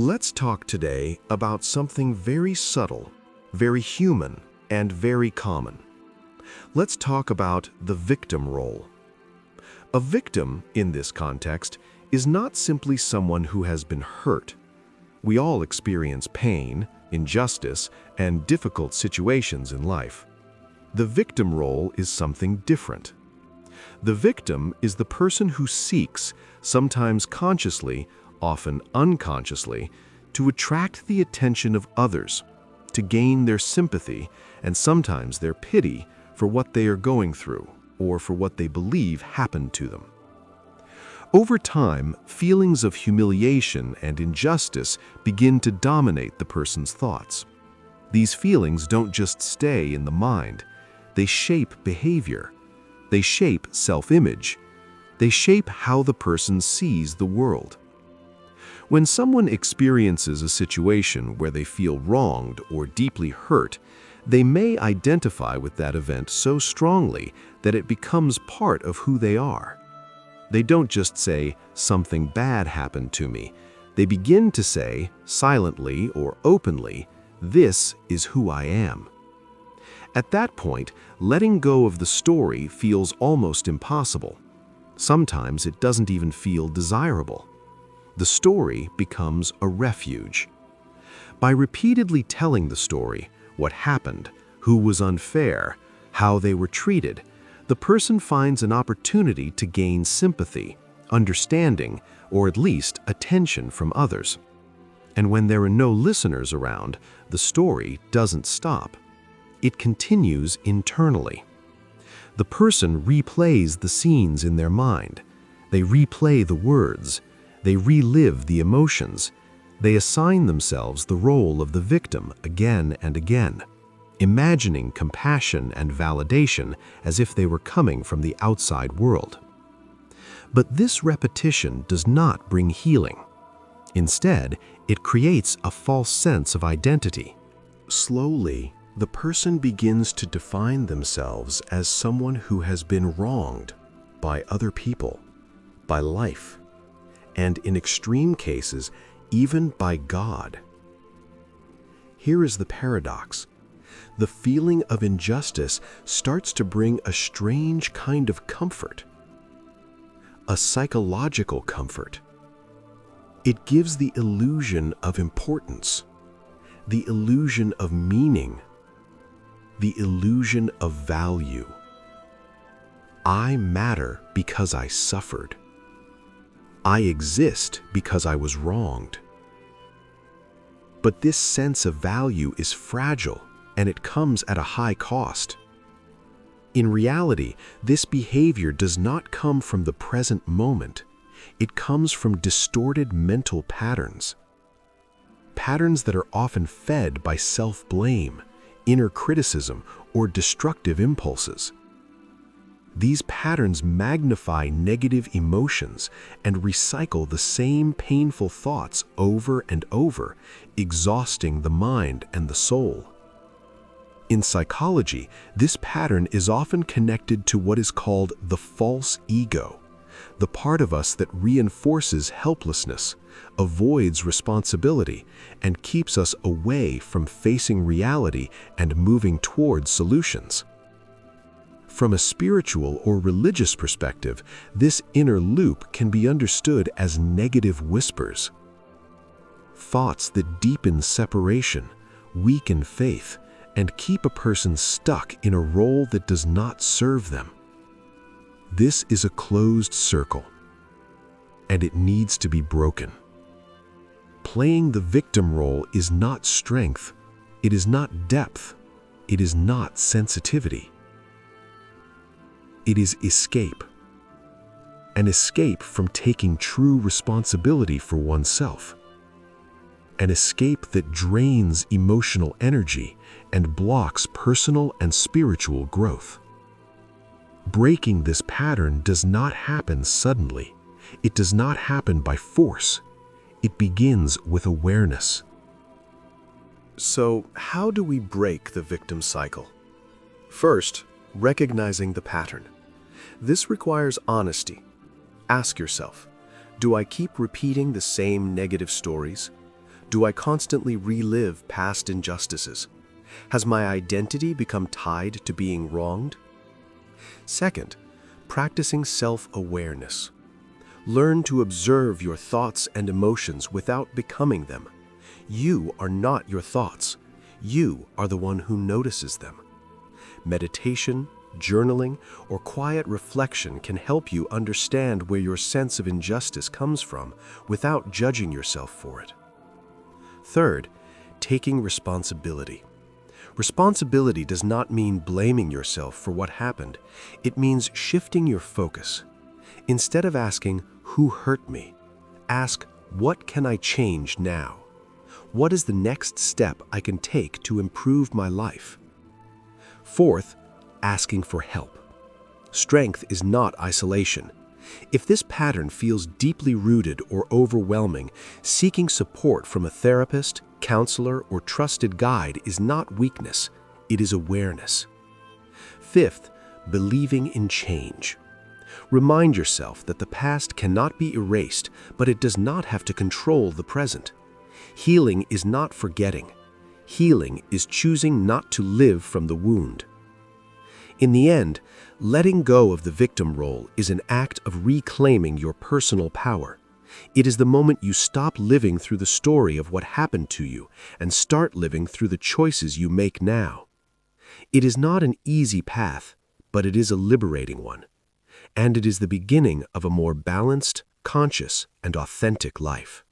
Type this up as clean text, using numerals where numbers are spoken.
Let's talk today about something very subtle, very human, and very common. Let's talk about the victim role. A victim, in this context, is not simply someone who has been hurt. We all experience pain, injustice, and difficult situations in life. The victim role is something different. The victim is the person who seeks, sometimes consciously, often unconsciously, to attract the attention of others, to gain their sympathy and sometimes their pity for what they are going through or for what they believe happened to them. Over time, feelings of humiliation and injustice begin to dominate the person's thoughts. These feelings don't just stay in the mind, they shape behavior. They shape self-image. They shape how the person sees the world. When someone experiences a situation where they feel wronged or deeply hurt, they may identify with that event so strongly that it becomes part of who they are. They don't just say, "Something bad happened to me." They begin to say, silently or openly, "This is who I am." At that point, letting go of the story feels almost impossible. Sometimes it doesn't even feel desirable. The story becomes a refuge. By repeatedly telling the story, what happened, who was unfair, how they were treated, the person finds an opportunity to gain sympathy, understanding, or at least attention from others. And when there are no listeners around, the story doesn't stop. It continues internally. The person replays the scenes in their mind. They replay the words. They relive the emotions. They assign themselves the role of the victim again and again, imagining compassion and validation as if they were coming from the outside world. But this repetition does not bring healing. Instead, it creates a false sense of identity. Slowly, the person begins to define themselves as someone who has been wronged by other people, by life, and in extreme cases, even by God. Here is the paradox. The feeling of injustice starts to bring a strange kind of comfort, a psychological comfort. It gives the illusion of importance, the illusion of meaning, the illusion of value. I matter because I suffered. I exist because I was wronged. But this sense of value is fragile, and it comes at a high cost. In reality, this behavior does not come from the present moment. It comes from distorted mental patterns. Patterns that are often fed by self-blame, inner criticism, or destructive impulses. These patterns magnify negative emotions and recycle the same painful thoughts over and over, exhausting the mind and the soul. In psychology, this pattern is often connected to what is called the false ego, the part of us that reinforces helplessness, avoids responsibility, and keeps us away from facing reality and moving towards solutions. From a spiritual or religious perspective, this inner loop can be understood as negative whispers. Thoughts that deepen separation, weaken faith, and keep a person stuck in a role that does not serve them. This is a closed circle, and it needs to be broken. Playing the victim role is not strength, it is not depth, it is not sensitivity. It is escape. An escape from taking true responsibility for oneself. An escape that drains emotional energy and blocks personal and spiritual growth. Breaking this pattern does not happen suddenly. It does not happen by force. It begins with awareness. So, how do we break the victim cycle? First, recognizing the pattern. This requires honesty. Ask yourself, do I keep repeating the same negative stories? Do I constantly relive past injustices? Has my identity become tied to being wronged? Second, practicing self-awareness. Learn to observe your thoughts and emotions without becoming them. You are not your thoughts. You are the one who notices them. Meditation, journaling, or quiet reflection can help you understand where your sense of injustice comes from without judging yourself for it. Third, taking responsibility. Responsibility does not mean blaming yourself for what happened. It means shifting your focus. Instead of asking, "Who hurt me?" ask, "What can I change now? What is the next step I can take to improve my life?" Fourth, asking for help. Strength is not isolation. If this pattern feels deeply rooted or overwhelming, seeking support from a therapist, counselor, or trusted guide is not weakness, it is awareness. Fifth, believing in change. Remind yourself that the past cannot be erased, but it does not have to control the present. Healing is not forgetting. Healing is choosing not to live from the wound. In the end, letting go of the victim role is an act of reclaiming your personal power. It is the moment you stop living through the story of what happened to you and start living through the choices you make now. It is not an easy path, but it is a liberating one. And it is the beginning of a more balanced, conscious, and authentic life.